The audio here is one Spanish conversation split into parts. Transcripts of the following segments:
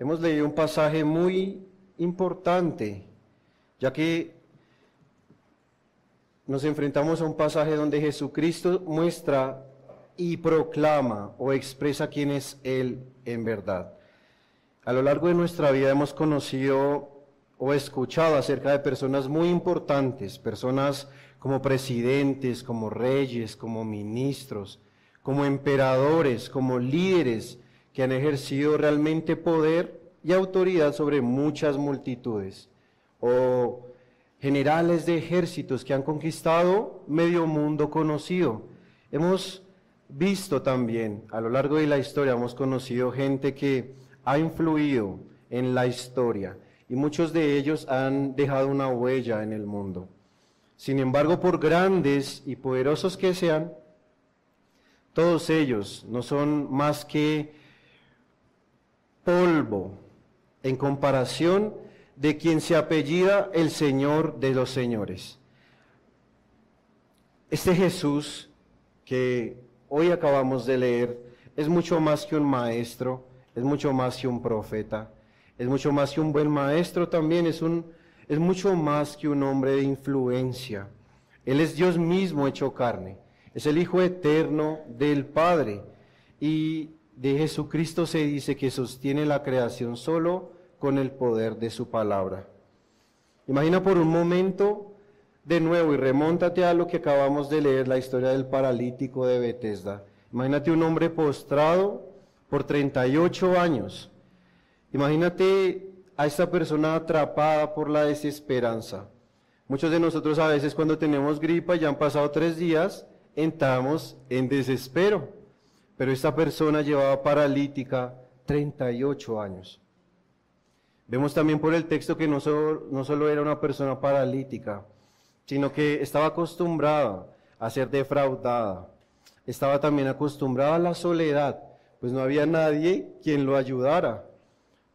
Hemos leído un pasaje muy importante, ya que nos enfrentamos a un pasaje donde Jesucristo muestra y proclama o expresa quién es Él en verdad. A lo largo de nuestra vida hemos conocido o escuchado acerca de personas muy importantes, personas como presidentes, como reyes, como ministros, como emperadores, como líderes que han ejercido realmente poder y autoridad sobre muchas multitudes, o generales de ejércitos que han conquistado medio mundo conocido. Hemos visto también, a lo largo de la historia, hemos conocido gente que ha influido en la historia, y muchos de ellos han dejado una huella en el mundo. Sin embargo, por grandes y poderosos que sean, todos ellos no son más que polvo en comparación de quien se apellida el Señor de los señores. Este Jesús que hoy acabamos de leer es mucho más que un maestro, es mucho más que un profeta, es mucho más que un buen maestro también, es mucho más que un hombre de influencia. Él es Dios mismo hecho carne, es el Hijo eterno del Padre, y de Jesucristo se dice que sostiene la creación solo con el poder de su palabra. Imagina por un momento de nuevo y remóntate a lo que acabamos de leer, la historia del paralítico de Betesda. Imagínate un hombre postrado por 38 años. Imagínate a esta persona atrapada por la desesperanza. Muchos de nosotros a veces cuando tenemos gripa, ya han pasado 3 días, entramos en desespero. Pero esta persona llevaba paralítica 38 años. Vemos también por el texto que no solo era una persona paralítica, sino que estaba acostumbrada a ser defraudada. Estaba también acostumbrada a la soledad, pues no había nadie quien lo ayudara.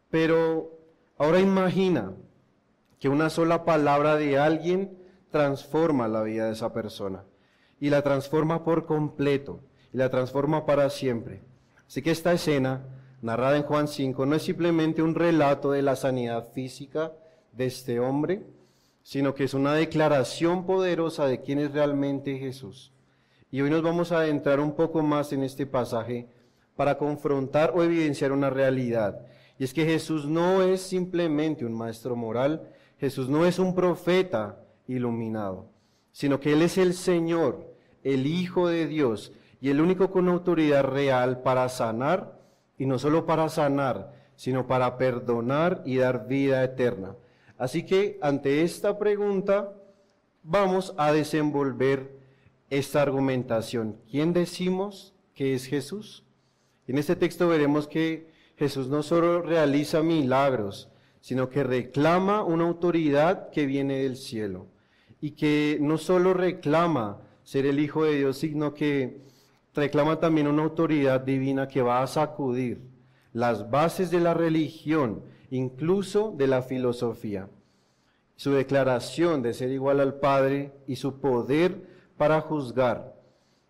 Pero ahora imagina que una sola palabra de alguien transforma la vida de esa persona, y la transforma por completo, y la transforma para siempre. Así que esta escena, narrada en Juan 5, no es simplemente un relato de la sanidad física de este hombre, sino que es una declaración poderosa de quién es realmente Jesús. Y hoy nos vamos a adentrar un poco más en este pasaje para confrontar o evidenciar una realidad. Y es que Jesús no es simplemente un maestro moral, Jesús no es un profeta iluminado, sino que Él es el Señor, el Hijo de Dios, y el único con autoridad real para sanar, y no solo para sanar, sino para perdonar y dar vida eterna. Así que ante esta pregunta vamos a desenvolver esta argumentación. ¿Quién decimos que es Jesús? En este texto veremos que Jesús no solo realiza milagros, sino que reclama una autoridad que viene del cielo, y que no solo reclama ser el Hijo de Dios, sino que reclama también una autoridad divina que va a sacudir las bases de la religión, incluso de la filosofía. Su declaración de ser igual al Padre y su poder para juzgar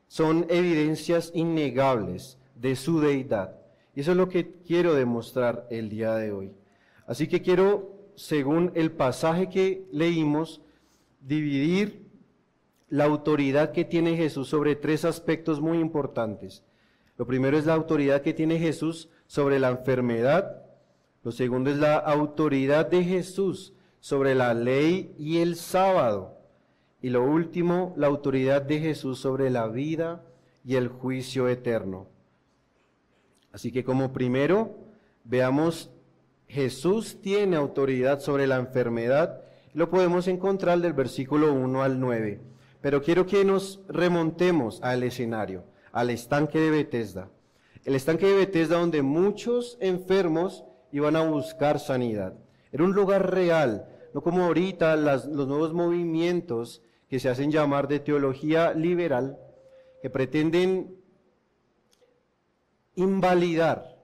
son evidencias innegables de su deidad. Y eso es lo que quiero demostrar el día de hoy. Así que quiero, según el pasaje que leímos, dividir la autoridad que tiene Jesús sobre 3 aspectos muy importantes. Lo primero es la autoridad que tiene Jesús sobre la enfermedad. Lo segundo es la autoridad de Jesús sobre la ley y el sábado. Y lo último, la autoridad de Jesús sobre la vida y el juicio eterno. Así que como primero, veamos, Jesús tiene autoridad sobre la enfermedad. Lo podemos encontrar del versículo 1 al 9. Pero quiero que nos remontemos al escenario, al estanque de Betesda. El estanque de Betesda donde muchos enfermos iban a buscar sanidad. Era un lugar real, no como ahorita los nuevos movimientos que se hacen llamar de teología liberal, que pretenden invalidar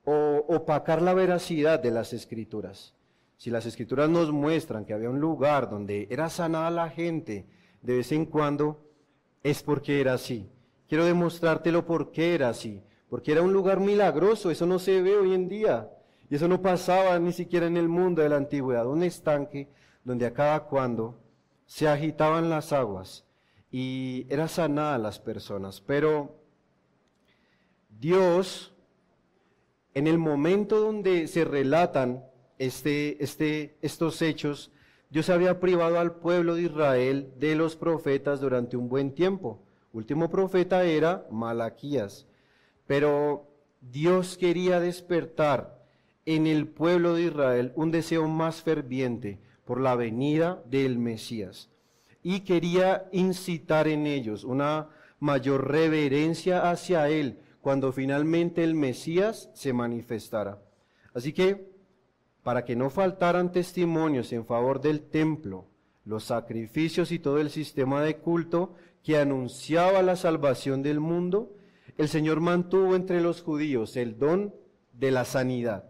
o opacar la veracidad de las Escrituras. Si las Escrituras nos muestran que había un lugar donde era sanada la gente de vez en cuando, es porque era así. Quiero demostrártelo por qué era así. Porque era un lugar milagroso, eso no se ve hoy en día. Y eso no pasaba ni siquiera en el mundo de la antigüedad, un estanque donde a cada cuando se agitaban las aguas y era sanada las personas. Pero Dios, en el momento donde se relatan estos hechos, Dios había privado al pueblo de Israel de los profetas durante un buen tiempo. Último profeta era Malaquías, pero Dios quería despertar en el pueblo de Israel un deseo más ferviente por la venida del Mesías y quería incitar en ellos una mayor reverencia hacia Él cuando finalmente el Mesías se manifestara. Así que, para que no faltaran testimonios en favor del templo, los sacrificios y todo el sistema de culto que anunciaba la salvación del mundo, el Señor mantuvo entre los judíos el don de la sanidad.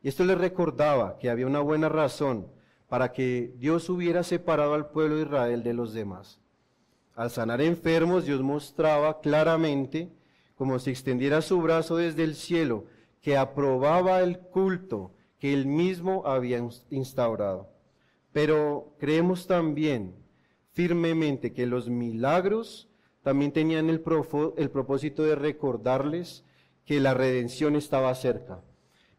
Y esto les recordaba que había una buena razón para que Dios hubiera separado al pueblo de Israel de los demás. Al sanar enfermos, Dios mostraba claramente, como si extendiera su brazo desde el cielo, que aprobaba el culto que Él mismo había instaurado. Pero creemos también firmemente que los milagros también tenían el propósito de recordarles que la redención estaba cerca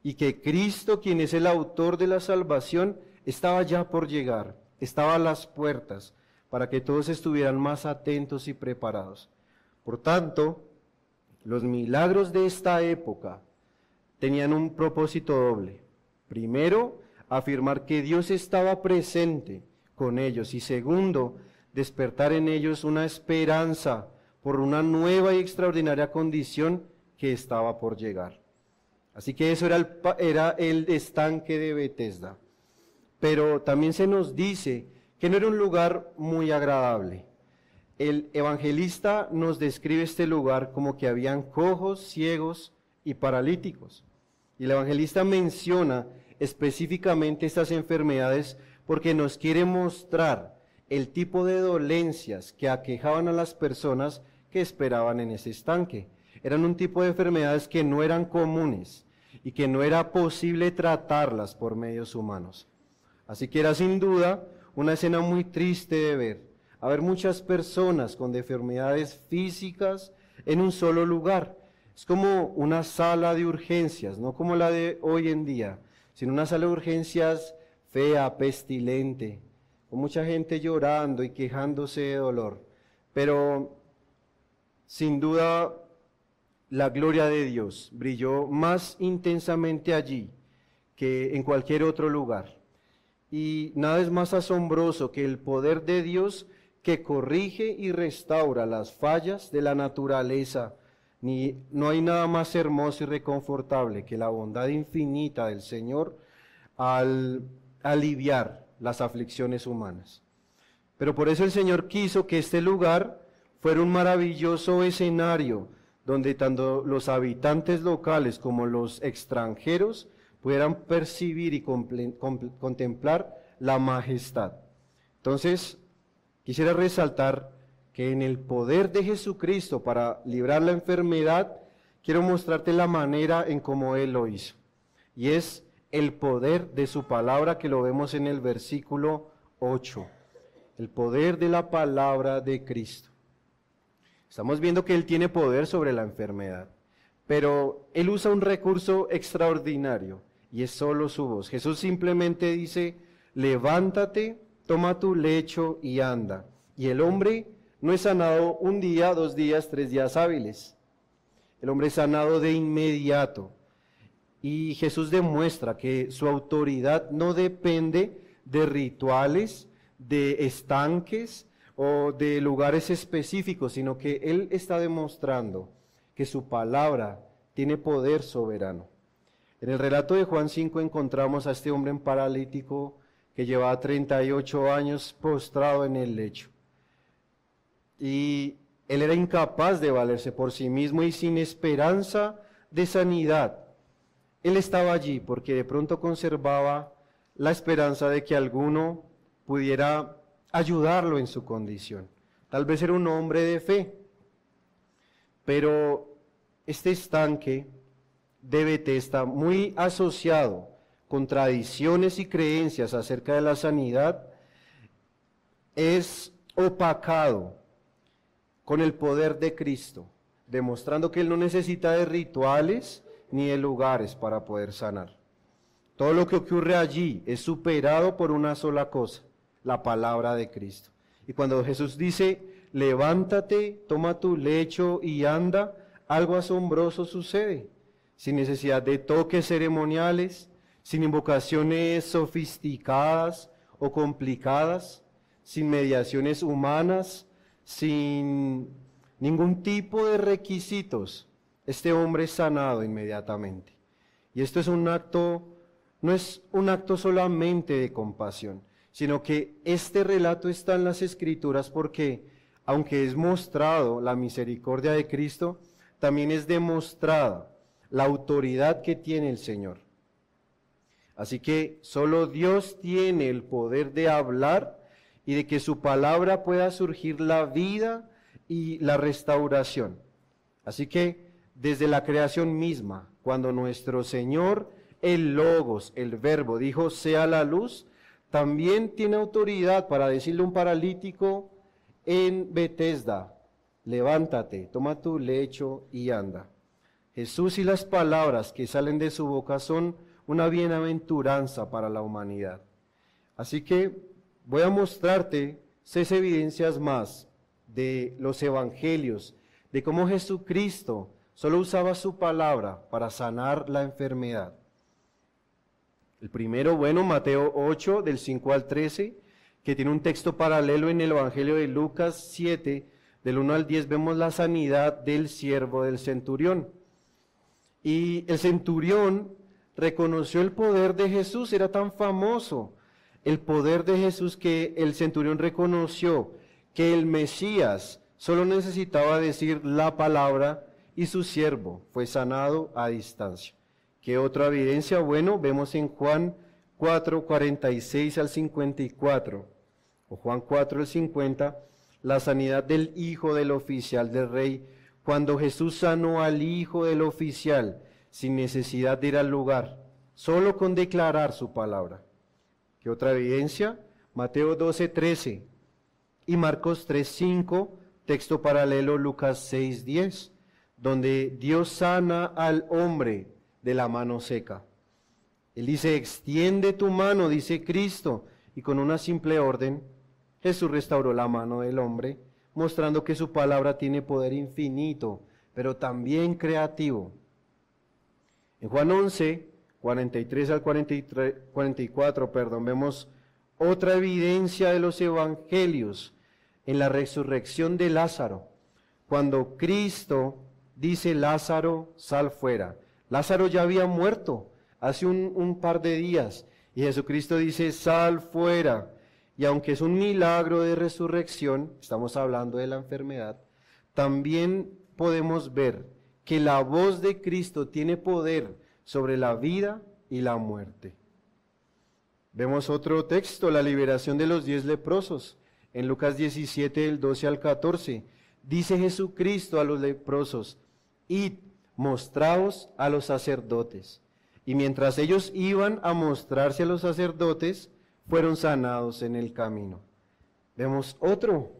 y que Cristo, quien es el autor de la salvación, estaba ya por llegar, estaba a las puertas, para que todos estuvieran más atentos y preparados. Por tanto, los milagros de esta época tenían un propósito doble. Primero, afirmar que Dios estaba presente con ellos, y segundo, despertar en ellos una esperanza por una nueva y extraordinaria condición que estaba por llegar. Así que eso era el estanque de Betesda. Pero también se nos dice que no era un lugar muy agradable. El evangelista nos describe este lugar como que habían cojos, ciegos y paralíticos. Y el evangelista menciona específicamente estas enfermedades porque nos quiere mostrar el tipo de dolencias que aquejaban a las personas que esperaban en ese estanque. Eran un tipo de enfermedades que no eran comunes y que no era posible tratarlas por medios humanos. Así que era sin duda una escena muy triste de ver. Haber muchas personas con enfermedades físicas en un solo lugar. Es como una sala de urgencias, no como la de hoy en día, sino una sala de urgencias fea, pestilente, con mucha gente llorando y quejándose de dolor. Pero sin duda la gloria de Dios brilló más intensamente allí que en cualquier otro lugar. Y nada es más asombroso que el poder de Dios que corrige y restaura las fallas de la naturaleza. No hay nada más hermoso y reconfortable que la bondad infinita del Señor al aliviar las aflicciones humanas. Pero por eso el Señor quiso que este lugar fuera un maravilloso escenario donde tanto los habitantes locales como los extranjeros pudieran percibir y contemplar la majestad. Entonces, quisiera resaltar que en el poder de Jesucristo para librar la enfermedad, quiero mostrarte la manera en cómo Él lo hizo. Y es el poder de su palabra, que lo vemos en el versículo 8. El poder de la palabra de Cristo. Estamos viendo que Él tiene poder sobre la enfermedad, pero Él usa un recurso extraordinario y es solo su voz. Jesús simplemente dice: levántate, toma tu lecho y anda. Y el hombre no es sanado un día, 2 días, 3 días hábiles. El hombre es sanado de inmediato. Y Jesús demuestra que su autoridad no depende de rituales, de estanques o de lugares específicos, sino que Él está demostrando que su palabra tiene poder soberano. En el relato de Juan 5 encontramos a este hombre paralítico que llevaba 38 años postrado en el lecho. Y él era incapaz de valerse por sí mismo y sin esperanza de sanidad. Él estaba allí porque de pronto conservaba la esperanza de que alguno pudiera ayudarlo en su condición. Tal vez era un hombre de fe, pero este estanque de Betesda, muy asociado con tradiciones y creencias acerca de la sanidad, es opacado con el poder de Cristo, demostrando que Él no necesita de rituales ni de lugares para poder sanar. Todo lo que ocurre allí es superado por una sola cosa, la palabra de Cristo. Y cuando Jesús dice, levántate, toma tu lecho y anda, algo asombroso sucede, sin necesidad de toques ceremoniales, sin invocaciones sofisticadas o complicadas, sin mediaciones humanas, sin ningún tipo de requisitos. Este hombre es sanado inmediatamente. Y esto es un acto, no es un acto solamente de compasión, sino que este relato está en las Escrituras porque, aunque es mostrado la misericordia de Cristo, también es demostrada la autoridad que tiene el Señor. Así que solo Dios tiene el poder de hablar y de que su palabra pueda surgir la vida y la restauración. Así que desde la creación misma, cuando nuestro Señor, el Logos, el Verbo, dijo sea la luz, también tiene autoridad para decirle a un paralítico en Betesda, levántate, toma tu lecho y anda. Jesús y las palabras que salen de su boca son una bienaventuranza para la humanidad. Así que voy a mostrarte 6 evidencias más de los evangelios, de cómo Jesucristo solo usaba su palabra para sanar la enfermedad. El primero, Mateo 8, del 5 al 13, que tiene un texto paralelo en el Evangelio de Lucas 7, del 1 al 10, vemos la sanidad del siervo del centurión. Y el centurión reconoció el poder de Jesús, era tan famoso el poder de Jesús que el centurión reconoció que el Mesías solo necesitaba decir la palabra y su siervo fue sanado a distancia. ¿Qué otra evidencia? Vemos en Juan 4, 46 al 54, o Juan 4, el 50, la sanidad del hijo del oficial del rey, cuando Jesús sanó al hijo del oficial sin necesidad de ir al lugar, solo con declarar su palabra. ¿Qué otra evidencia? Mateo 12, 13 y Marcos 3, 5, texto paralelo Lucas 6, 10, donde Dios sana al hombre de la mano seca. Él dice, extiende tu mano, dice Cristo, y con una simple orden, Jesús restauró la mano del hombre, mostrando que su palabra tiene poder infinito, pero también creativo. En Juan 11, 43 al 44, vemos otra evidencia de los evangelios en la resurrección de Lázaro, cuando Cristo dice, Lázaro, sal fuera. Lázaro ya había muerto hace un par de días, y Jesucristo dice, sal fuera. Y aunque es un milagro de resurrección, estamos hablando de la enfermedad, también podemos ver que la voz de Cristo tiene poder sobre la vida y la muerte. Vemos otro texto, la liberación de los 10 leprosos. En Lucas 17, del 12 al 14, dice Jesucristo a los leprosos, id, mostraos a los sacerdotes. Y mientras ellos iban a mostrarse a los sacerdotes, fueron sanados en el camino. Vemos otro,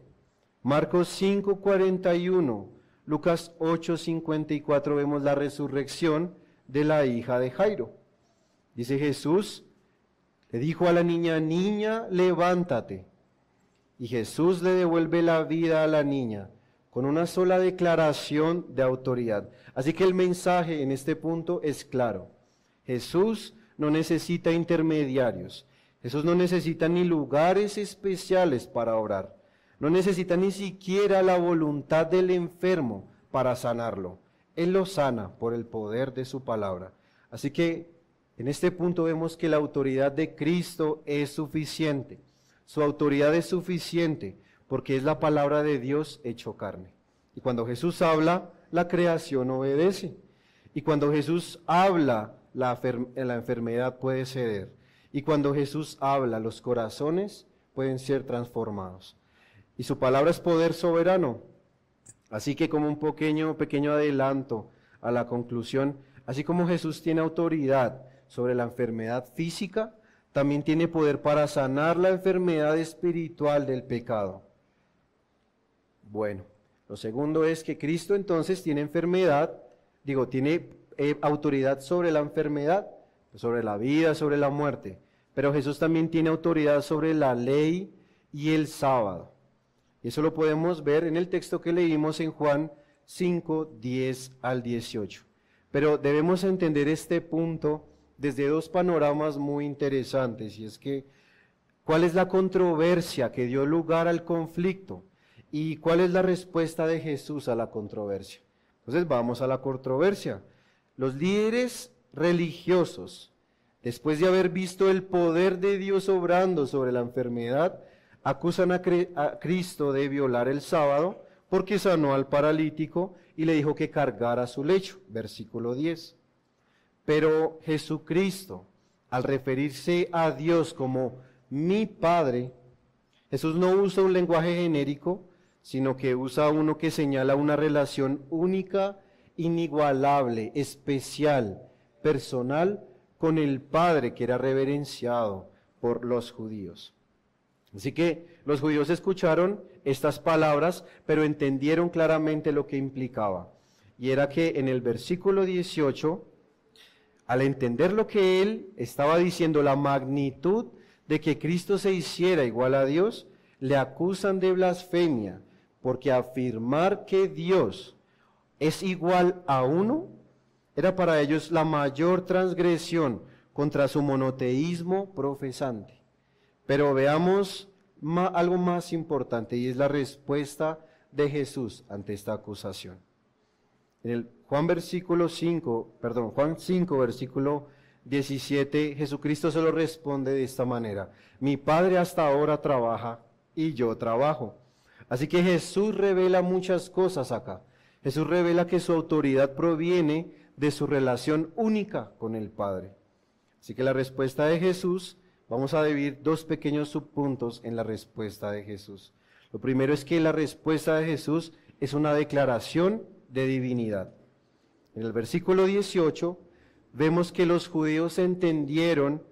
Marcos 5, 41, Lucas 8, 54, vemos la resurrección de la hija de Jairo. Dice Jesús, le dijo a la niña, niña, levántate. Y Jesús le devuelve la vida a la niña con una sola declaración de autoridad. Así que el mensaje en este punto es claro. Jesús no necesita intermediarios. Jesús no necesita ni lugares especiales para orar. No necesita ni siquiera la voluntad del enfermo para sanarlo. Él lo sana por el poder de su palabra. Así que en este punto vemos que la autoridad de Cristo es suficiente. Su autoridad es suficiente porque es la palabra de Dios hecho carne. Y cuando Jesús habla, la creación obedece. Y cuando Jesús habla, la enfermedad puede ceder. Y cuando Jesús habla, los corazones pueden ser transformados. Y su palabra es poder soberano. Así que como un pequeño adelanto a la conclusión, así como Jesús tiene autoridad sobre la enfermedad física, también tiene poder para sanar la enfermedad espiritual del pecado. Bueno, lo segundo es que Cristo entonces tiene tiene autoridad sobre la enfermedad, sobre la vida, sobre la muerte, pero Jesús también tiene autoridad sobre la ley y el sábado. Y eso lo podemos ver en el texto que leímos en Juan 5, 10 al 18. Pero debemos entender este punto desde dos panoramas muy interesantes, y es que, ¿cuál es la controversia que dio lugar al conflicto? ¿Y cuál es la respuesta de Jesús a la controversia? Entonces vamos a la controversia. Los líderes religiosos, después de haber visto el poder de Dios obrando sobre la enfermedad, acusan a Cristo de violar el sábado porque sanó al paralítico y le dijo que cargara su lecho, versículo 10. Pero Jesucristo, al referirse a Dios como mi Padre, Jesús no usa un lenguaje genérico, sino que usa uno que señala una relación única, inigualable, especial, personal, con el Padre que era reverenciado por los judíos. Así que los judíos escucharon estas palabras, pero entendieron claramente lo que implicaba. Y era que en el versículo 18, al entender lo que él estaba diciendo, la magnitud de que Cristo se hiciera igual a Dios, le acusan de blasfemia, porque afirmar que Dios es igual a uno era para ellos la mayor transgresión contra su monoteísmo profesante. Pero veamos algo más importante, y es la respuesta de Jesús ante esta acusación. En el Juan 5, versículo 17, Jesucristo se lo responde de esta manera: mi Padre hasta ahora trabaja y yo trabajo. Así que Jesús revela muchas cosas acá. Jesús revela que su autoridad proviene de su relación única con el Padre. Así que la respuesta de Jesús, vamos a dividir dos pequeños subpuntos en la respuesta de Jesús. Lo primero es que la respuesta de Jesús es una declaración de divinidad. En el versículo 18 vemos que los judíos entendieron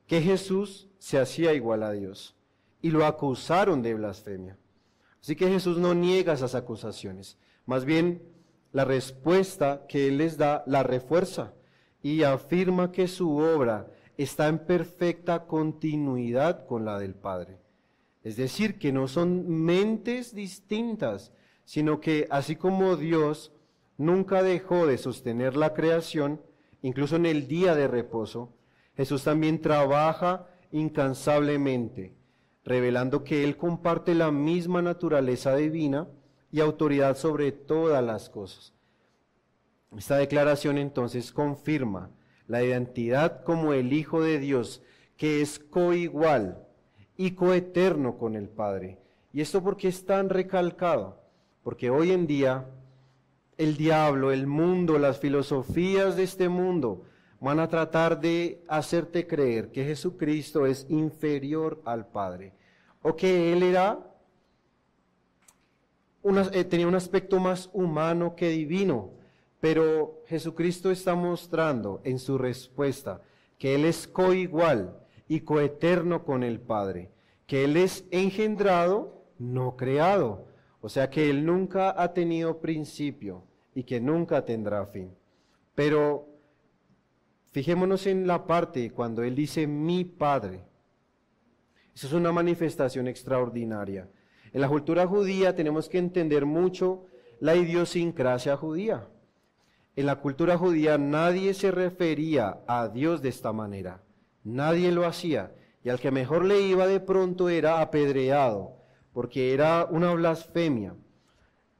que Jesús se hacía igual a Dios y lo acusaron de blasfemia. Así que Jesús no niega esas acusaciones, más bien la respuesta que Él les da la refuerza y afirma que su obra está en perfecta continuidad con la del Padre. Es decir, que no son mentes distintas, sino que así como Dios nunca dejó de sostener la creación, incluso en el día de reposo, Jesús también trabaja incansablemente, revelando que Él comparte la misma naturaleza divina y autoridad sobre todas las cosas. Esta declaración entonces confirma la identidad como el Hijo de Dios, que es coigual y coeterno con el Padre. ¿Y esto por qué es tan recalcado? Porque hoy en día el diablo, el mundo, las filosofías de este mundo van a tratar de hacerte creer que Jesucristo es inferior al Padre, o que Él tenía un aspecto más humano que divino. Pero Jesucristo está mostrando en su respuesta que Él es coigual y coeterno con el Padre, que Él es engendrado, no creado, o sea que Él nunca ha tenido principio y que nunca tendrá fin. Pero fijémonos en la parte cuando Él dice mi Padre. Eso es una manifestación extraordinaria. En la cultura judía tenemos que entender mucho la idiosincrasia judía. En la cultura judía nadie se refería a Dios de esta manera, nadie lo hacía, y al que mejor le iba de pronto era apedreado, porque era una blasfemia.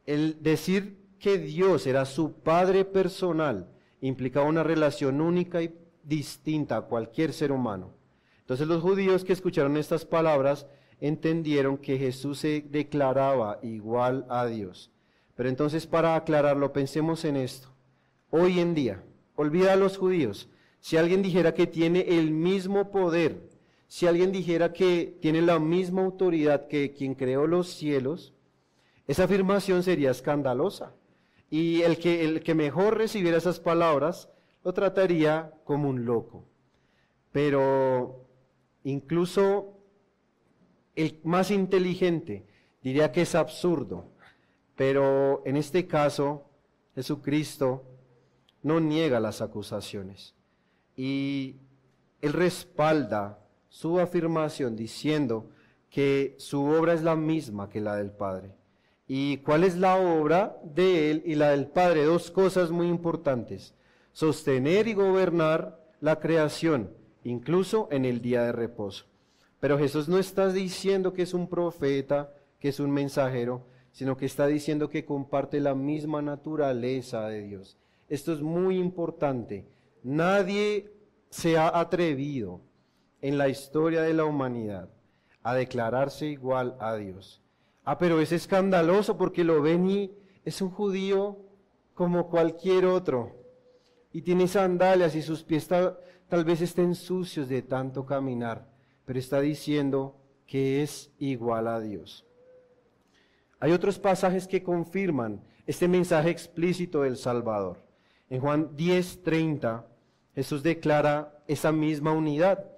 El decir que Dios era su Padre personal implicaba una relación única y distinta a cualquier ser humano. Entonces los judíos que escucharon estas palabras entendieron que Jesús se declaraba igual a Dios. Pero entonces, para aclararlo, pensemos en esto. Hoy en día, olvida a los judíos, si alguien dijera que tiene el mismo poder, si alguien dijera que tiene la misma autoridad que quien creó los cielos, esa afirmación sería escandalosa. Y el que mejor recibiera esas palabras lo trataría como un loco. Pero incluso el más inteligente diría que es absurdo. Pero en este caso, Jesucristo no niega las acusaciones. Y Él respalda su afirmación diciendo que su obra es la misma que la del Padre. ¿Y cuál es la obra de Él y la del Padre? Dos cosas muy importantes: sostener y gobernar la creación, incluso en el día de reposo. Pero Jesús no está diciendo que es un profeta, que es un mensajero, sino que está diciendo que comparte la misma naturaleza de Dios. Esto es muy importante. Nadie se ha atrevido en la historia de la humanidad a declararse igual a Dios. Pero es escandaloso porque lo ven y es un judío como cualquier otro. Y tiene sandalias y sus pies tal vez estén sucios de tanto caminar. Pero está diciendo que es igual a Dios. Hay otros pasajes que confirman este mensaje explícito del Salvador. En Juan 10:30, Jesús declara esa misma unidad.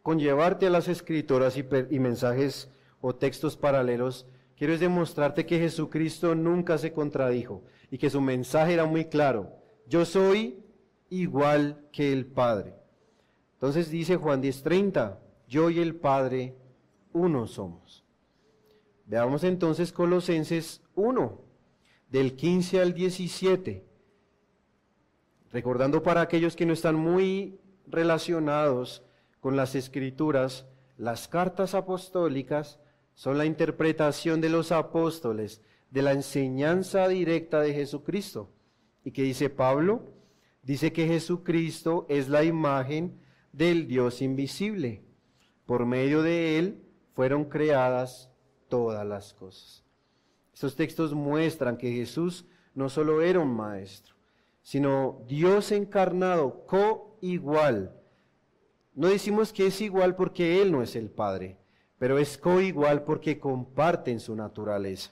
Con llevarte a las Escrituras y mensajes o textos paralelos, quiero es demostrarte que Jesucristo nunca se contradijo y que su mensaje era muy claro: yo soy igual que el Padre. Entonces dice Juan 10:30, yo y el Padre uno somos. Veamos entonces Colosenses 1, del 15 al 17. Recordando para aquellos que no están muy relacionados con las Escrituras, las cartas apostólicas son la interpretación de los apóstoles de la enseñanza directa de Jesucristo. ¿Y qué dice Pablo? Dice que Jesucristo es la imagen del Dios invisible. Por medio de Él fueron creadas todas las cosas. Estos textos muestran que Jesús no solo era un maestro, sino Dios encarnado, coigual. No decimos que es igual porque Él no es el Padre, pero es coigual porque comparten su naturaleza.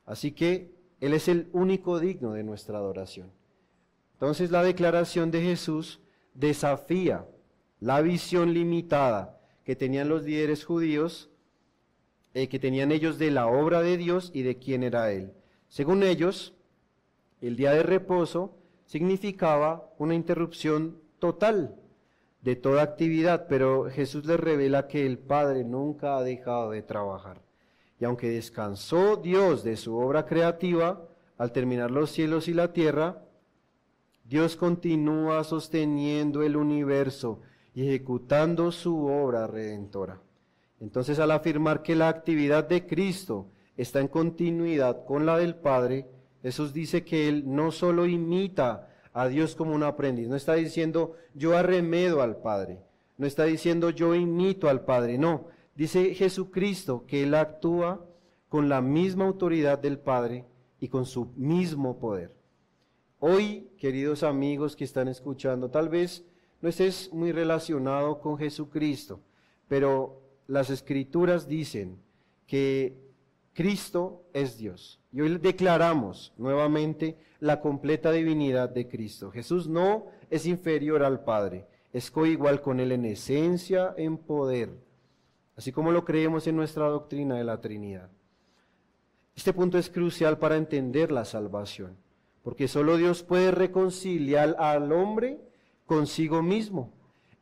Así que Él es el único digno de nuestra adoración. Entonces la declaración de Jesús desafía la visión limitada que tenían los líderes judíos, que tenían ellos de la obra de Dios y de quién era Él. Según ellos, el día de reposo significaba una interrupción total de toda actividad, pero Jesús les revela que el Padre nunca ha dejado de trabajar. Y aunque descansó Dios de su obra creativa, al terminar los cielos y la tierra, Dios continúa sosteniendo el universo y ejecutando su obra redentora. Entonces, al afirmar que la actividad de Cristo está en continuidad con la del Padre, Jesús dice que Él no solo imita a Dios como un aprendiz, no está diciendo yo arremedo al Padre, no está diciendo yo imito al Padre, no, dice Jesucristo que Él actúa con la misma autoridad del Padre y con su mismo poder. Hoy, queridos amigos que están escuchando, tal vez no estés muy relacionado con Jesucristo, pero las Escrituras dicen que Cristo es Dios. Y hoy declaramos nuevamente la completa divinidad de Cristo. Jesús no es inferior al Padre, es coigual con Él en esencia, en poder, así como lo creemos en nuestra doctrina de la Trinidad. Este punto es crucial para entender la salvación, porque solo Dios puede reconciliar al hombre consigo mismo.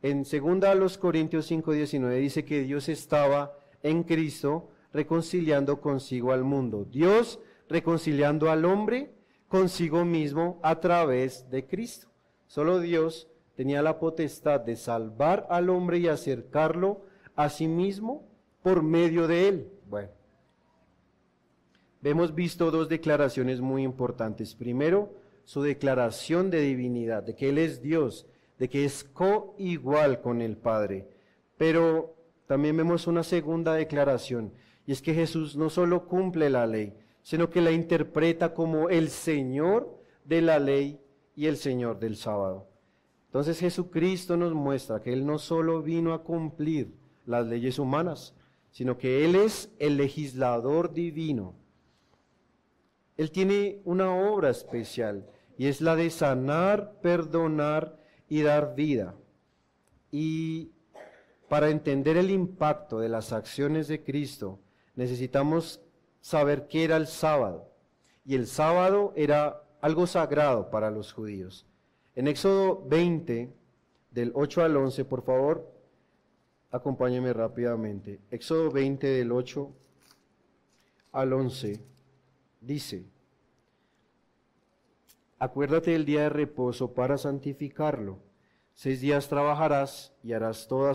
En 2 Corintios 5:19 dice que Dios estaba en Cristo reconciliando consigo al mundo. Dios reconciliando al hombre consigo mismo a través de Cristo. Solo Dios tenía la potestad de salvar al hombre y acercarlo a sí mismo por medio de él. Bueno, hemos visto dos declaraciones muy importantes. Primero, su declaración de divinidad, de que Él es Dios, de que es coigual con el Padre. Pero también vemos una segunda declaración, y es que Jesús no solo cumple la ley, sino que la interpreta como el Señor de la ley y el Señor del sábado. Entonces Jesucristo nos muestra que Él no solo vino a cumplir las leyes humanas, sino que Él es el legislador divino. Él tiene una obra especial, y es la de sanar, perdonar y dar vida. Y para entender el impacto de las acciones de Cristo, necesitamos saber qué era el sábado. Y el sábado era algo sagrado para los judíos. En Éxodo 20, del 8 al 11, por favor, acompáñenme rápidamente. Éxodo 20, del 8 al 11, dice: acuérdate del día de reposo para santificarlo. 6 días trabajarás y harás toda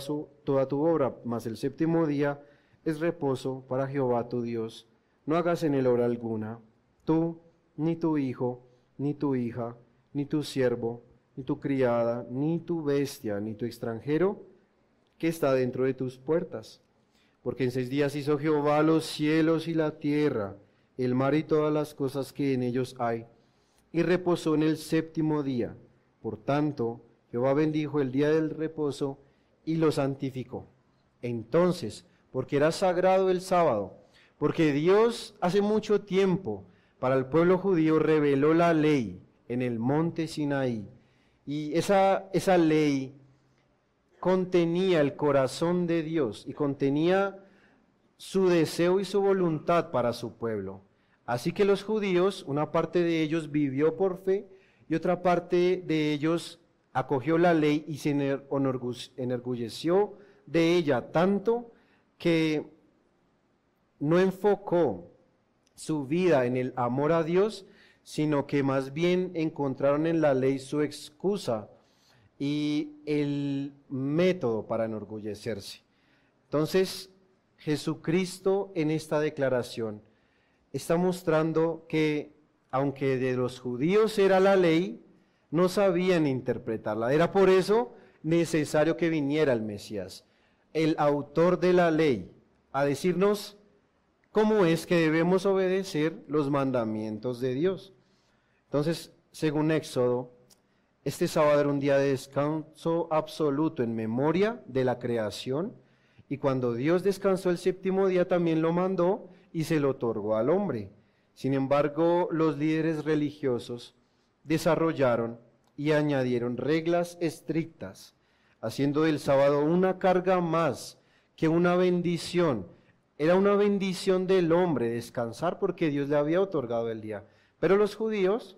tu obra, mas el séptimo día es reposo para Jehová tu Dios. No hagas en él obra alguna, tú, ni tu hijo, ni tu hija, ni tu siervo, ni tu criada, ni tu bestia, ni tu extranjero que está dentro de tus puertas. Porque en 6 días hizo Jehová los cielos y la tierra, el mar y todas las cosas que en ellos hay, y reposó en el séptimo día. Por tanto, Jehová bendijo el día del reposo y lo santificó. Entonces, porque era sagrado el sábado, porque Dios hace mucho tiempo para el pueblo judío reveló la ley en el monte Sinaí, y esa ley contenía el corazón de Dios y contenía su deseo y su voluntad para su pueblo. Así que los judíos, una parte de ellos vivió por fe y otra parte de ellos acogió la ley y se enorgulleció de ella tanto que no enfocó su vida en el amor a Dios, sino que más bien encontraron en la ley su excusa y el método para enorgullecerse. Entonces, Jesucristo en esta declaración está mostrando que, aunque de los judíos era la ley, no sabían interpretarla. Era por eso necesario que viniera el Mesías, el autor de la ley, a decirnos cómo es que debemos obedecer los mandamientos de Dios. Entonces, según Éxodo, este sábado era un día de descanso absoluto en memoria de la creación, y cuando Dios descansó el séptimo día también lo mandó y se lo otorgó al hombre. Sin embargo, los líderes religiosos desarrollaron y añadieron reglas estrictas, haciendo del sábado una carga más que una bendición. Era una bendición del hombre descansar porque Dios le había otorgado el día. Pero los judíos,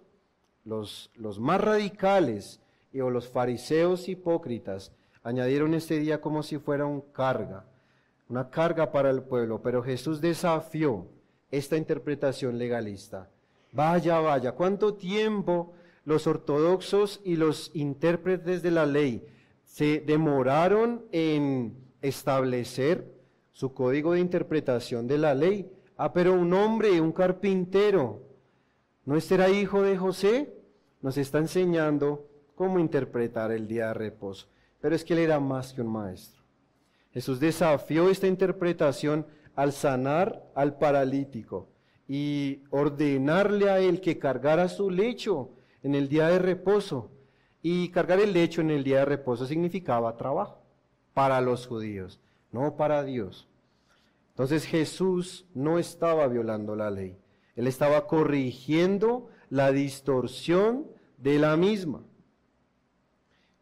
los más radicales o los fariseos hipócritas, añadieron este día como si fuera una carga para el pueblo. Pero Jesús desafió esta interpretación legalista. Vaya, ¿cuánto tiempo los ortodoxos y los intérpretes de la ley se demoraron en establecer su código de interpretación de la ley? Pero un hombre, un carpintero, ¿no era hijo de José? Nos está enseñando cómo interpretar el día de reposo. Pero es que él era más que un maestro. Jesús desafió esta interpretación al sanar al paralítico y ordenarle a él que cargara su lecho en el día de reposo. Y cargar el lecho en el día de reposo significaba trabajo para los judíos, no para Dios. Entonces Jesús no estaba violando la ley, él estaba corrigiendo la distorsión de la misma.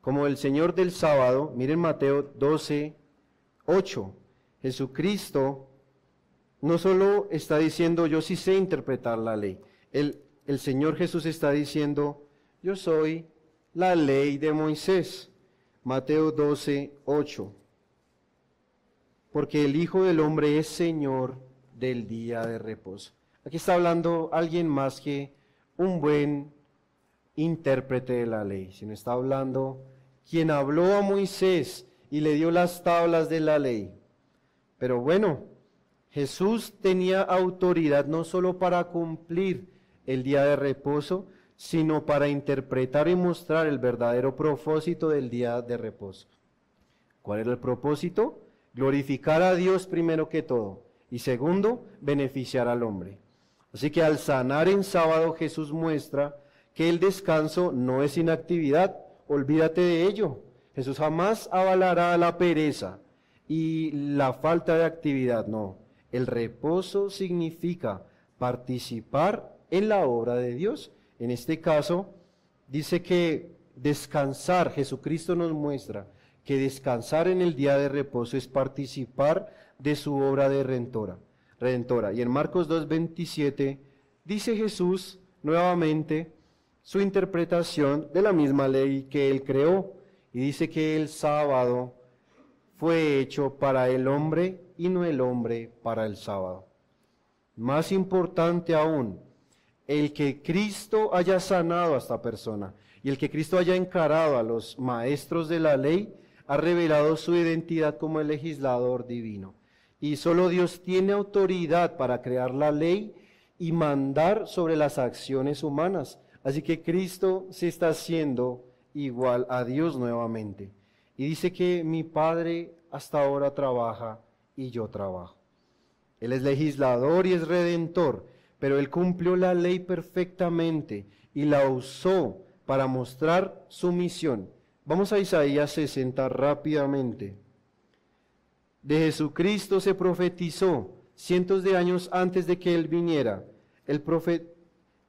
Como el Señor del sábado, miren Mateo 12, 8, Jesucristo no solo está diciendo yo sí sé interpretar la ley, el Señor Jesús está diciendo yo soy la ley de Moisés. Mateo 12, 8. Porque el Hijo del Hombre es Señor del día de reposo. Aquí está hablando alguien más que un buen intérprete de la ley, sino está hablando quien habló a Moisés y le dio las tablas de la ley. Pero bueno, Jesús tenía autoridad no solo para cumplir el día de reposo, sino para interpretar y mostrar el verdadero propósito del día de reposo. ¿Cuál era el propósito? Glorificar a Dios primero que todo, y segundo, beneficiar al hombre. Así que al sanar en sábado, Jesús muestra que el descanso no es inactividad, olvídate de ello. Jesús jamás avalará la pereza y la falta de actividad, no. El reposo significa participar en la obra de Dios. En este caso, dice que descansar, Jesucristo nos muestra que descansar en el día de reposo es participar de su obra de redentora. Y en Marcos 2:27 dice Jesús nuevamente su interpretación de la misma ley que él creó, y dice que el sábado fue hecho para el hombre y no el hombre para el sábado. Más importante aún, el que Cristo haya sanado a esta persona y el que Cristo haya encarado a los maestros de la ley ha revelado su identidad como el legislador divino. Y solo Dios tiene autoridad para crear la ley y mandar sobre las acciones humanas. Así que Cristo se está haciendo igual a Dios nuevamente. Y dice que mi Padre hasta ahora trabaja y yo trabajo. Él es legislador y es redentor, pero Él cumplió la ley perfectamente y la usó para mostrar su misión. Vamos a Isaías 60 rápidamente. De Jesucristo se profetizó cientos de años antes de que Él viniera.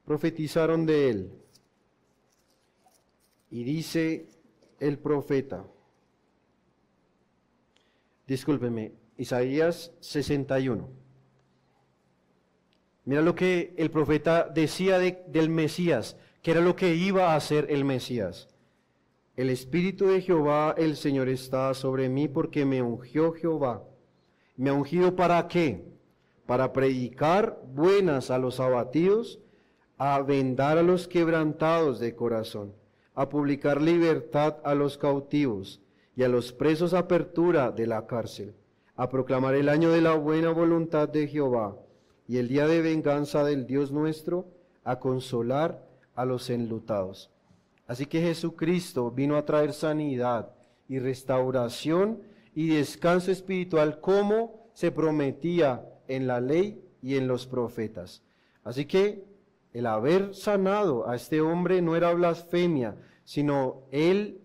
Profetizaron de Él. Y dice el profeta, discúlpenme, Isaías 61. Mira lo que el profeta decía del Mesías, que era lo que iba a hacer el Mesías. El Espíritu de Jehová, el Señor, está sobre mí porque me ungió Jehová. ¿Me ha ungido para qué? Para predicar buenas a los abatidos, a vendar a los quebrantados de corazón, a publicar libertad a los cautivos y a los presos apertura de la cárcel, a proclamar el año de la buena voluntad de Jehová y el día de venganza del Dios nuestro, a consolar a los enlutados. Así que Jesucristo vino a traer sanidad y restauración y descanso espiritual como se prometía en la ley y en los profetas. Así que el haber sanado a este hombre no era blasfemia, sino él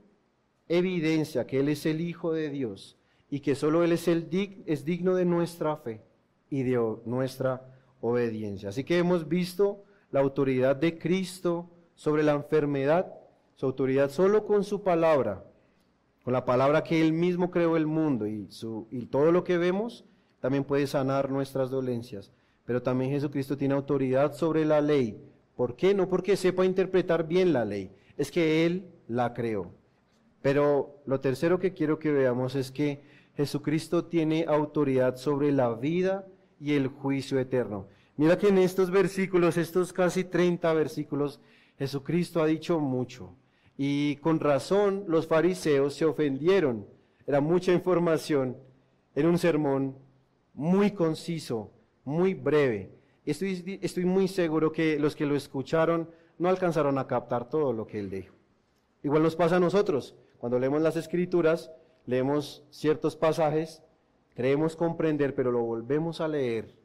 evidencia que Él es el Hijo de Dios y que solo Él es digno de nuestra fe y de nuestra obediencia. Así que hemos visto la autoridad de Cristo sobre la enfermedad, su autoridad solo con su palabra, con la palabra que Él mismo creó el mundo y todo lo que vemos también puede sanar nuestras dolencias. Pero también Jesucristo tiene autoridad sobre la ley. ¿Por qué? No porque sepa interpretar bien la ley, es que Él la creó. Pero lo tercero que quiero que veamos es que Jesucristo tiene autoridad sobre la vida y el juicio eterno. Mira que en estos versículos, estos casi 30 versículos, Jesucristo ha dicho mucho. Y con razón los fariseos se ofendieron. Era mucha información en un sermón muy conciso, muy breve. Estoy muy seguro que los que lo escucharon no alcanzaron a captar todo lo que él dijo. Igual nos pasa a nosotros. Cuando leemos las Escrituras, leemos ciertos pasajes, creemos comprender, pero lo volvemos a leer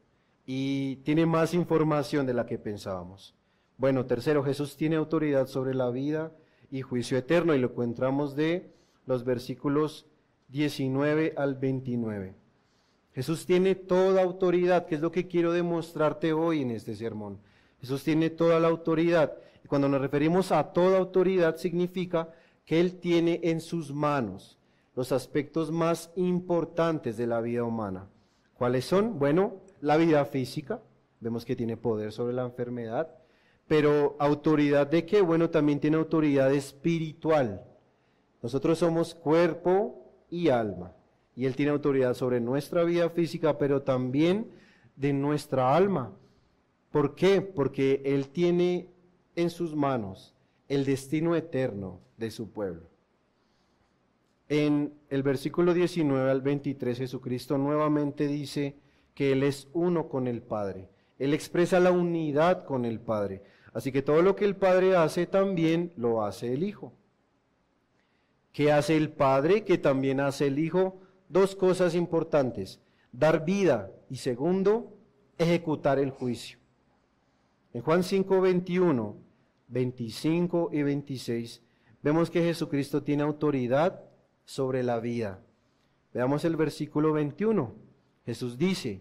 y tiene más información de la que pensábamos. Bueno, tercero, Jesús tiene autoridad sobre la vida y juicio eterno, y lo encontramos de los versículos 19 al 29. Jesús tiene toda autoridad, que es lo que quiero demostrarte hoy en este sermón. Jesús tiene toda la autoridad, y cuando nos referimos a toda autoridad significa que Él tiene en sus manos los aspectos más importantes de la vida humana. ¿Cuáles son? Bueno, la vida física, vemos que tiene poder sobre la enfermedad, pero ¿autoridad de qué? Bueno, también tiene autoridad espiritual. Nosotros somos cuerpo y alma, y Él tiene autoridad sobre nuestra vida física, pero también de nuestra alma. ¿Por qué? Porque Él tiene en sus manos el destino eterno de su pueblo. En el versículo 19 al 23, Jesucristo nuevamente dice que Él es uno con el Padre. Él expresa la unidad con el Padre. Así que todo lo que el Padre hace, también lo hace el Hijo. ¿Qué hace el Padre? Que también hace el Hijo. Dos cosas importantes: dar vida, y segundo, ejecutar el juicio. En Juan 5, 21, 25 y 26, vemos que Jesucristo tiene autoridad sobre la vida. Veamos el versículo 21. Jesús dice: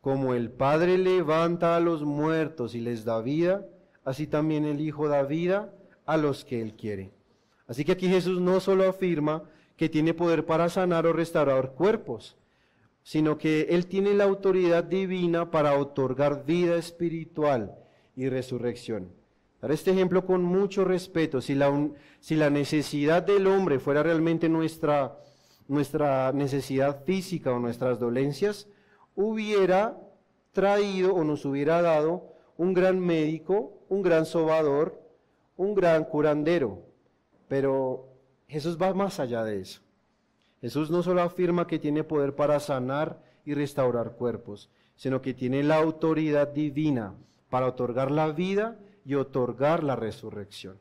como el Padre levanta a los muertos y les da vida, así también el Hijo da vida a los que Él quiere. Así que aquí Jesús no solo afirma que tiene poder para sanar o restaurar cuerpos, sino que Él tiene la autoridad divina para otorgar vida espiritual y resurrección. Dar este ejemplo con mucho respeto. Si la necesidad del hombre fuera realmente nuestra necesidad física o nuestras dolencias, hubiera traído o nos hubiera dado un gran médico, un gran sobador, un gran curandero. Pero Jesús va más allá de eso. Jesús no solo afirma que tiene poder para sanar y restaurar cuerpos, sino que tiene la autoridad divina para otorgar la vida y otorgar la resurrección.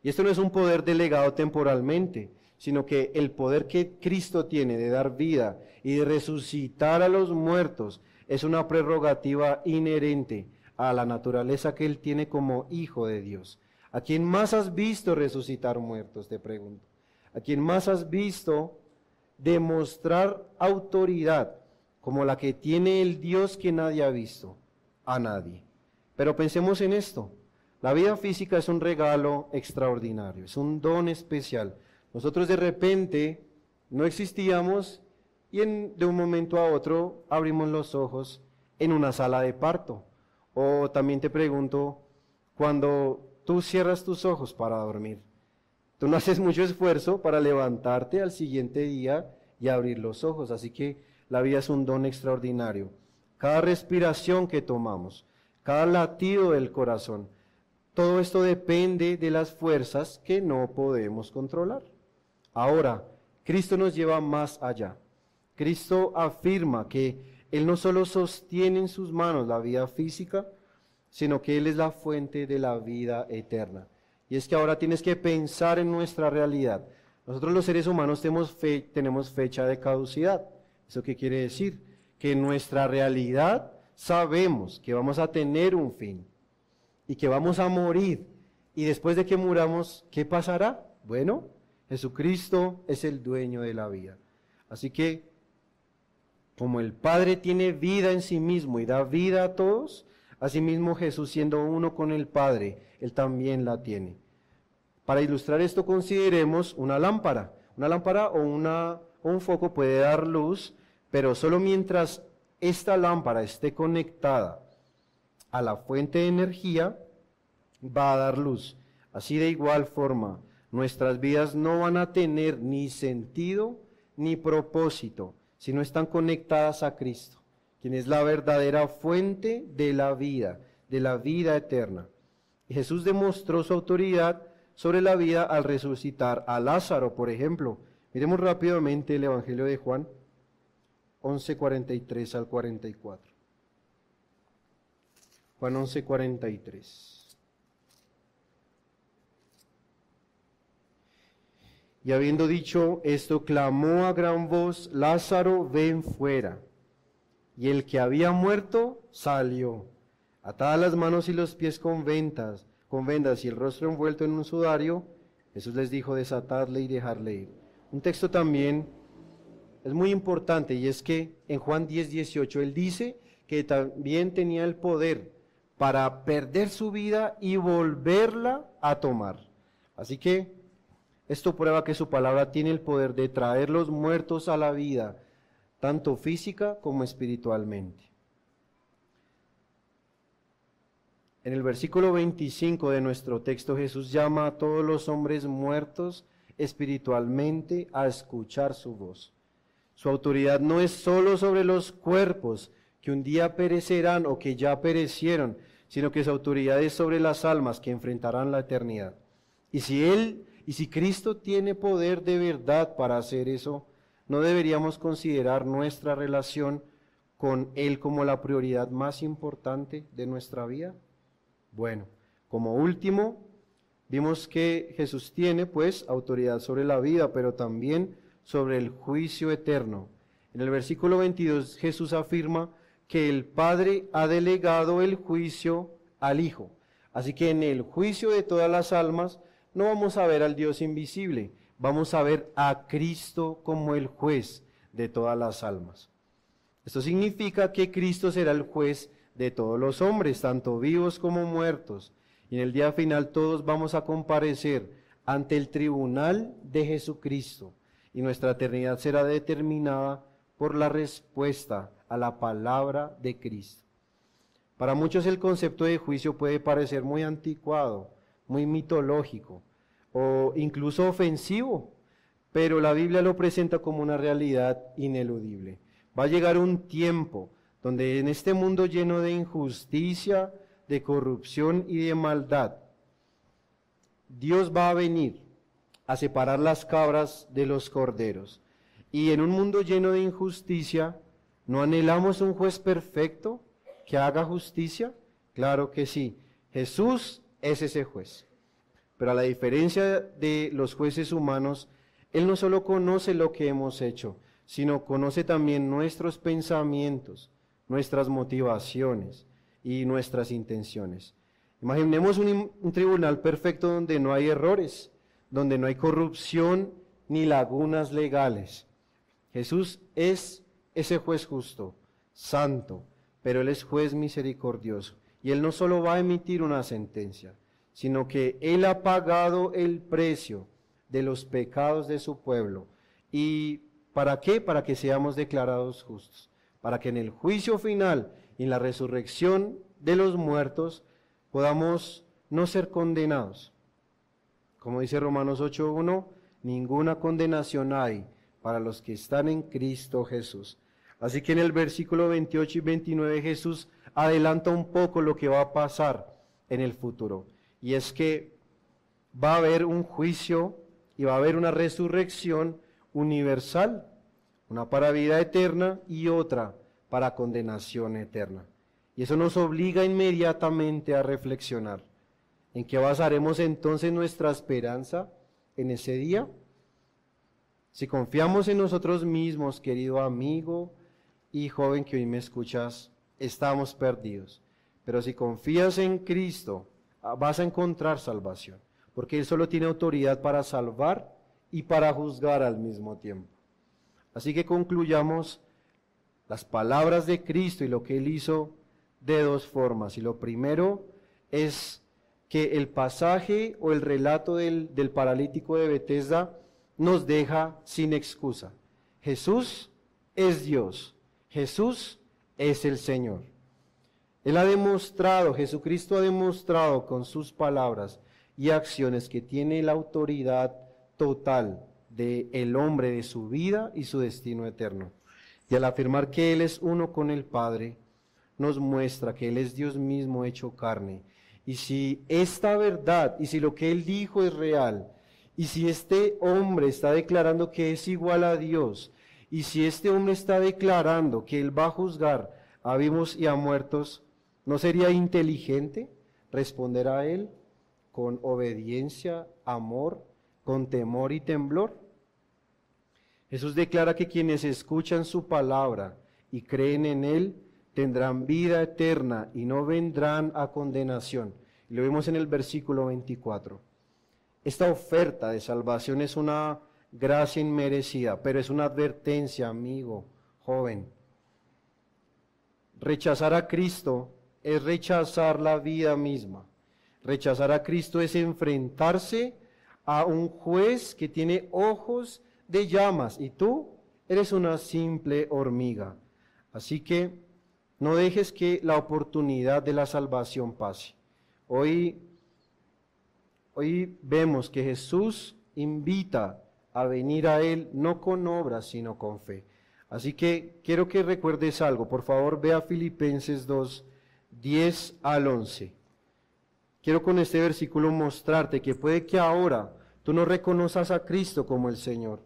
Y esto no es un poder delegado temporalmente, sino que el poder que Cristo tiene de dar vida y de resucitar a los muertos es una prerrogativa inherente a la naturaleza que Él tiene como Hijo de Dios. ¿A quién más has visto resucitar muertos? Te pregunto. ¿A quién más has visto demostrar autoridad como la que tiene el Dios que nadie ha visto? A nadie. Pero pensemos en esto. La vida física es un regalo extraordinario, es un don especial. Nosotros de repente no existíamos y de un momento a otro abrimos los ojos en una sala de parto. O también te pregunto, cuando tú cierras tus ojos para dormir, tú no haces mucho esfuerzo para levantarte al siguiente día y abrir los ojos. Así que la vida es un don extraordinario. Cada respiración que tomamos, cada latido del corazón, todo esto depende de las fuerzas que no podemos controlar. Ahora, Cristo nos lleva más allá. Cristo afirma que Él no solo sostiene en sus manos la vida física, sino que Él es la fuente de la vida eterna. Y es que ahora tienes que pensar en nuestra realidad. Nosotros los seres humanos tenemos fecha de caducidad. ¿Eso qué quiere decir? Que en nuestra realidad sabemos que vamos a tener un fin y que vamos a morir. Y después de que muramos, ¿qué pasará? Bueno, Jesucristo es el dueño de la vida. Así que, como el Padre tiene vida en sí mismo y da vida a todos, asimismo Jesús, siendo uno con el Padre, Él también la tiene. Para ilustrar esto, consideremos una lámpara. Una lámpara o un foco puede dar luz, pero solo mientras esta lámpara esté conectada a la fuente de energía, va a dar luz. Así de igual forma, nuestras vidas no van a tener ni sentido ni propósito si no están conectadas a Cristo, quien es la verdadera fuente de la vida eterna. Y Jesús demostró su autoridad sobre la vida al resucitar a Lázaro, por ejemplo. Miremos rápidamente el Evangelio de Juan 11:43 al 44. Juan 11:43. Y habiendo dicho esto, clamó a gran voz, Lázaro, ven fuera. Y el que había muerto salió, atadas las manos y los pies con vendas y el rostro envuelto en un sudario. Jesús les dijo, desatadle y dejarle ir. Un texto también es muy importante, y es que en Juan 10:18 él dice que también tenía el poder para perder su vida y volverla a tomar. Así que esto prueba que su palabra tiene el poder de traer los muertos a la vida, tanto física como espiritualmente. En el versículo 25 de nuestro texto, Jesús llama a todos los hombres muertos espiritualmente a escuchar su voz. Su autoridad no es solo sobre los cuerpos que un día perecerán o que ya perecieron, sino que su autoridad es sobre las almas que enfrentarán la eternidad. Y si Cristo tiene poder de verdad para hacer eso, ¿no deberíamos considerar nuestra relación con Él como la prioridad más importante de nuestra vida? Bueno, como último, vimos que Jesús tiene pues autoridad sobre la vida, pero también sobre el juicio eterno. En el versículo 22 Jesús afirma que el Padre ha delegado el juicio al Hijo. Así que en el juicio de todas las almas no vamos a ver al Dios invisible, vamos a ver a Cristo como el juez de todas las almas. Esto significa que Cristo será el juez de todos los hombres, tanto vivos como muertos. Y en el día final todos vamos a comparecer ante el tribunal de Jesucristo y nuestra eternidad será determinada por la respuesta a la palabra de Cristo. Para muchos el concepto de juicio puede parecer muy anticuado, muy mitológico o incluso ofensivo, pero la Biblia lo presenta como una realidad ineludible. Va a llegar un tiempo donde en este mundo lleno de injusticia, de corrupción y de maldad, Dios va a venir a separar las cabras de los corderos. Y en un mundo lleno de injusticia, ¿no anhelamos un juez perfecto que haga justicia? Claro que sí, Jesús es ese juez. Pero a la diferencia de los jueces humanos, Él no solo conoce lo que hemos hecho, sino conoce también nuestros pensamientos, nuestras motivaciones y nuestras intenciones. Imaginemos un tribunal perfecto donde no hay errores, donde no hay corrupción ni lagunas legales. Jesús es ese juez justo, santo, pero Él es juez misericordioso. Y Él no solo va a emitir una sentencia, sino que Él ha pagado el precio de los pecados de su pueblo. ¿Y para qué? Para que seamos declarados justos, para que en el juicio final y en la resurrección de los muertos podamos no ser condenados. Como dice Romanos 8:1, ninguna condenación hay para los que están en Cristo Jesús. Así que en el versículo 28 y 29 Jesús adelanta un poco lo que va a pasar en el futuro. Y es que va a haber un juicio y va a haber una resurrección universal, una para vida eterna y otra para condenación eterna. Y eso nos obliga inmediatamente a reflexionar. ¿En qué basaremos entonces nuestra esperanza en ese día? Si confiamos en nosotros mismos, querido amigo y joven que hoy me escuchas, estamos perdidos. Pero si confías en Cristo, vas a encontrar salvación, porque Él solo tiene autoridad para salvar y para juzgar al mismo tiempo. Así que concluyamos las palabras de Cristo y lo que Él hizo de dos formas. Y lo primero es que el pasaje o el relato del paralítico de Betesda nos deja sin excusa. Jesús es Dios, Jesús es el Señor. Él ha demostrado, Jesucristo ha demostrado con sus palabras y acciones que tiene la autoridad total del hombre, de su vida y su destino eterno. Y al afirmar que Él es uno con el Padre, nos muestra que Él es Dios mismo hecho carne. Y si esta verdad, y si lo que Él dijo es real, y si este hombre está declarando que es igual a Dios, y si este hombre está declarando que Él va a juzgar a vivos y a muertos, ¿no sería inteligente responder a Él con obediencia, amor, con temor y temblor? Jesús declara que quienes escuchan su palabra y creen en Él tendrán vida eterna y no vendrán a condenación. Lo vemos en el versículo 24. Esta oferta de salvación es una gracia inmerecida, pero es una advertencia, amigo, joven. Rechazar a Cristo es rechazar la vida misma. Rechazar a Cristo es enfrentarse a un juez que tiene ojos de llamas y tú eres una simple hormiga. Así que no dejes que la oportunidad de la salvación pase. Hoy vemos que Jesús invita a venir a Él no con obras, sino con fe. Así que quiero que recuerdes algo. Por favor, ve a Filipenses 2, 10 al 11. Quiero con este versículo mostrarte que puede que ahora tú no reconozcas a Cristo como el Señor.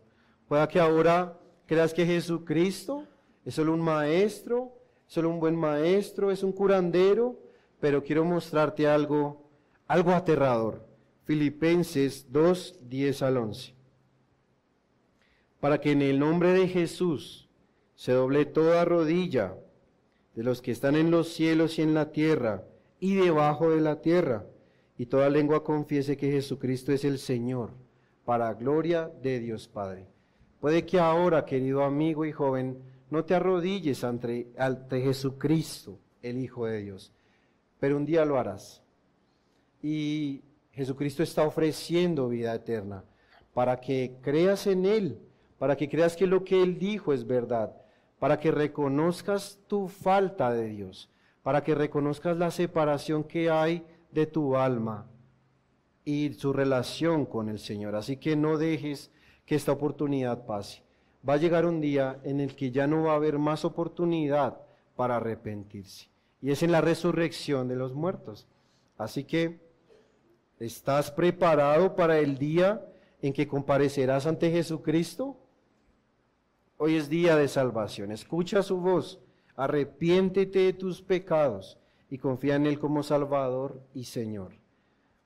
Puede que ahora creas que Jesucristo es solo un maestro, solo un buen maestro, es un curandero, pero quiero mostrarte algo aterrador. Filipenses 2, 10 al 11. Para que en el nombre de Jesús se doble toda rodilla de los que están en los cielos y en la tierra y debajo de la tierra, y toda lengua confiese que Jesucristo es el Señor, para gloria de Dios Padre. Puede que ahora, querido amigo y joven, no te arrodilles ante Jesucristo, el Hijo de Dios, pero un día lo harás. y Jesucristo está ofreciendo vida eterna para que creas en Él, para que creas que lo que Él dijo es verdad, para que reconozcas tu falta de Dios, para que reconozcas la separación que hay de tu alma y su relación con el Señor. Así que no dejes que esta oportunidad pase. Va a llegar un día en el que ya no va a haber más oportunidad para arrepentirse, y es en la resurrección de los muertos. Así que, ¿estás preparado para el día en que comparecerás ante Jesucristo? Hoy es día de salvación. Escucha su voz, arrepiéntete de tus pecados y confía en Él como Salvador y Señor.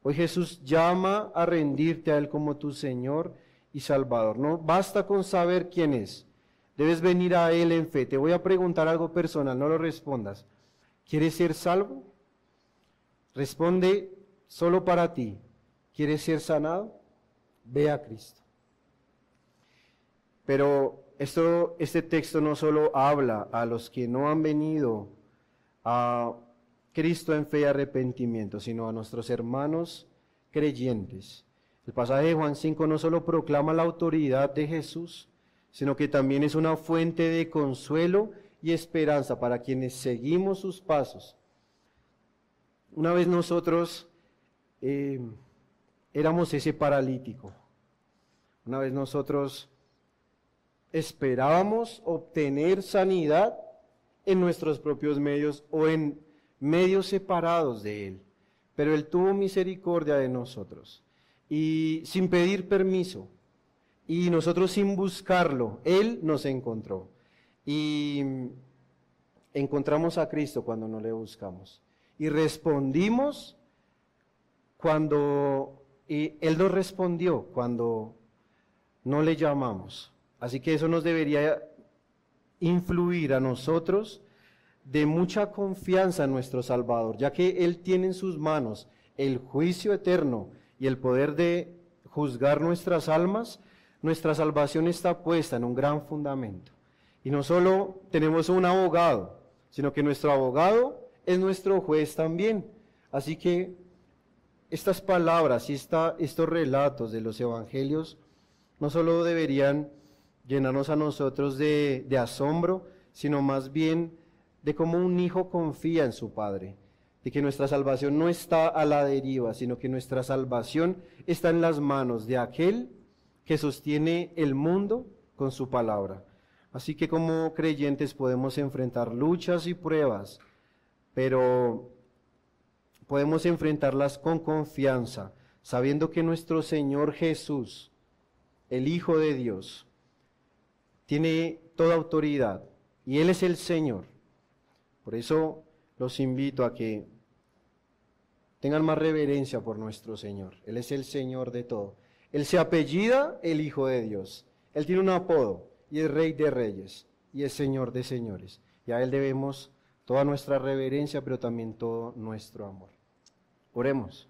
Hoy Jesús llama a rendirte a Él como tu Señor y Salvador. No basta con saber quién es. Debes venir a Él en fe. Te voy a preguntar algo personal, no lo respondas. ¿Quieres ser salvo? Responde solo para ti. ¿Quieres ser sanado? Ve a Cristo. Pero este texto no solo habla a los que no han venido a Cristo en fe y arrepentimiento, sino a nuestros hermanos creyentes. El pasaje de Juan 5 no solo proclama la autoridad de Jesús, sino que también es una fuente de consuelo y esperanza para quienes seguimos sus pasos. Una vez nosotros éramos ese paralítico. Una vez nosotros esperábamos obtener sanidad en nuestros propios medios o en medios separados de Él. Pero Él tuvo misericordia de nosotros y sin pedir permiso, y nosotros sin buscarlo, Él nos encontró. Y encontramos a Cristo cuando no le buscamos. Y respondimos cuando Él nos respondió, cuando no le llamamos. Así que eso nos debería influir a nosotros de mucha confianza en nuestro Salvador, ya que Él tiene en sus manos el juicio eterno y el poder de juzgar nuestras almas. Nuestra salvación está puesta en un gran fundamento. Y no solo tenemos un abogado, sino que nuestro abogado es nuestro juez también. Así que estas palabras y estos relatos de los evangelios no solo deberían llenarnos a nosotros de asombro, sino más bien de cómo un hijo confía en su padre, de que nuestra salvación no está a la deriva, sino que nuestra salvación está en las manos de aquel que sostiene el mundo con su palabra. Así que como creyentes podemos enfrentar luchas y pruebas, pero podemos enfrentarlas con confianza, sabiendo que nuestro Señor Jesús, el Hijo de Dios, tiene toda autoridad y Él es el Señor. Por eso los invito a que tengan más reverencia por nuestro Señor. Él es el Señor de todo. Él se apellida el Hijo de Dios. Él tiene un apodo y es Rey de Reyes y es Señor de Señores. Y a Él debemos toda nuestra reverencia, pero también todo nuestro amor. Oremos.